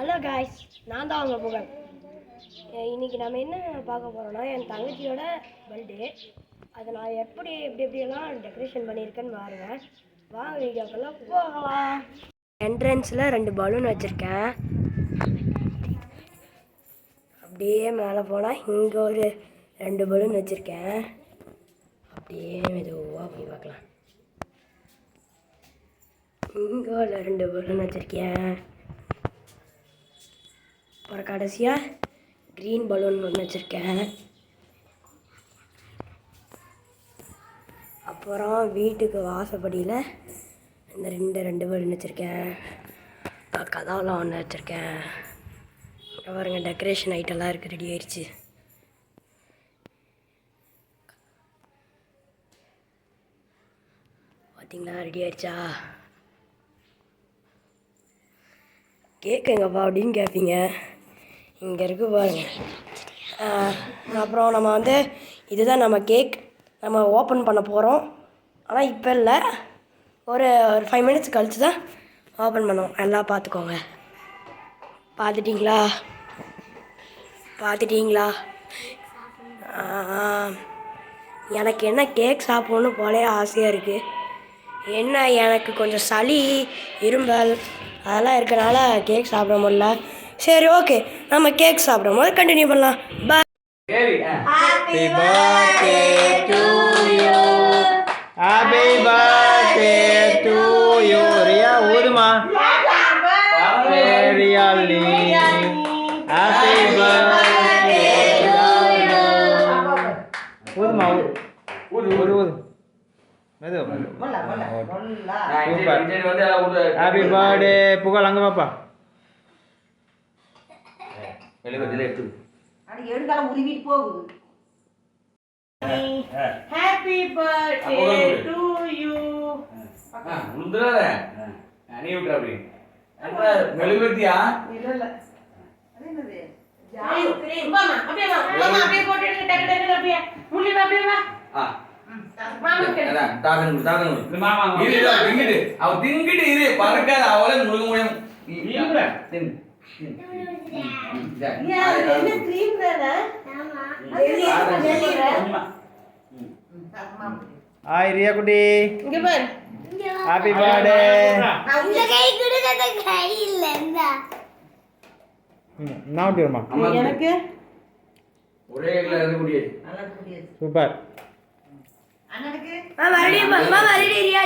Hello guys, நான் தான் அவங்க புகழ். இன்றைக்கி நம்ம என்ன பார்க்க போகிறோன்னா, என் தங்கச்சியோட பர்த்டே. அதை நான் எப்படியெல்லாம் டெக்கரேஷன் பண்ணியிருக்கேன்னு பாருங்கள். வாங்க வீடியோக்கெல்லாம் போகலாம். என்ட்ரன்ஸில் 2 பலூன் வச்சுருக்கேன். அப்படியே மேலே போனால் இங்கே ஒரு 2 பலூன் வச்சுருக்கேன். அப்படியே மெதுவாக போய் பார்க்கலாம். இங்கே ஒரு 2 பலூன் வச்சுருக்கேன். அப்புறம் கடைசியாக க்ரீன் பலூன் ஒன்று வச்சுருக்கேன். அப்புறம் வீட்டுக்கு வாசப்படியில் இந்த ரெண்டு பலூன் வச்சுருக்கேன். கதாவெலாம் ஒன்று வச்சுருக்கேன். பாருங்க, டெக்கரேஷன் ஐட்டம்லாம் இருக்குது, ரெடி ஆயிடுச்சு. பார்த்தீங்களா, ரெடி ஆயிடுச்சா? கேக் எங்கப்பா அப்படின்னு கேட்பீங்க. இங்கே இருக்குது பாருங்க. அப்புறம் நம்ம இதுதான் நம்ம கேக். நம்ம ஓப்பன் பண்ண போகிறோம். ஆனால் இப்போ இல்லை, ஒரு 5 மினிட்ஸ் கழித்து தான் ஓப்பன் பண்ணுவோம். எல்லாம் பார்த்துக்கோங்க. பார்த்துட்டிங்களா? எனக்கு என்ன கேக் சாப்பிட்ணுன்னு போலே ஆசையாக இருக்குது. என்ன, எனக்கு கொஞ்சம் சளி, இரும்பல் அதெல்லாம் இருக்கனால கேக் சாப்பிட முடியல. சரி, ஓகே, நம்ம கேக் சாப்பிடும் போது கண்டினியூ பண்ணலாம். பாய். Happy birthday to you. Happy birthday to you. Ria, ஊதுமா. Really. Happy birthday to you. ஊதுமா. ஊது. மெது. Happy birthday. புகழ் அங்க பாப்பா. Happy birthday to you. நீ விட்டு அப்படி மெழுகுவர்த்தியா? இல்ல அது என்னது? மாமா அப்படியே போட்டு எடுங்க, டக்கு அப்படியே முள்ளி அப்படியே வா. மாமா கேடா தாகன் மாமா இரு திங்கிட்டு அவ திங்கிட்டு இரு பறக்காத அவளே முழுக முடியும். நீங்க தின் என்ன கிரீம் தானே? ஆமா. ஹாய் ரியா குட்டி. இங்க பாரு. Happy birthday. அந்த கை குடுங்க, கை இல்லன்னா. நான் டியர்மா. எனக்கு ஒரே கையில இருந்து குடியே. நல்லா குடியே. சூப்பர். அண்ணனுக்கு மாமா ரெடி ரியா.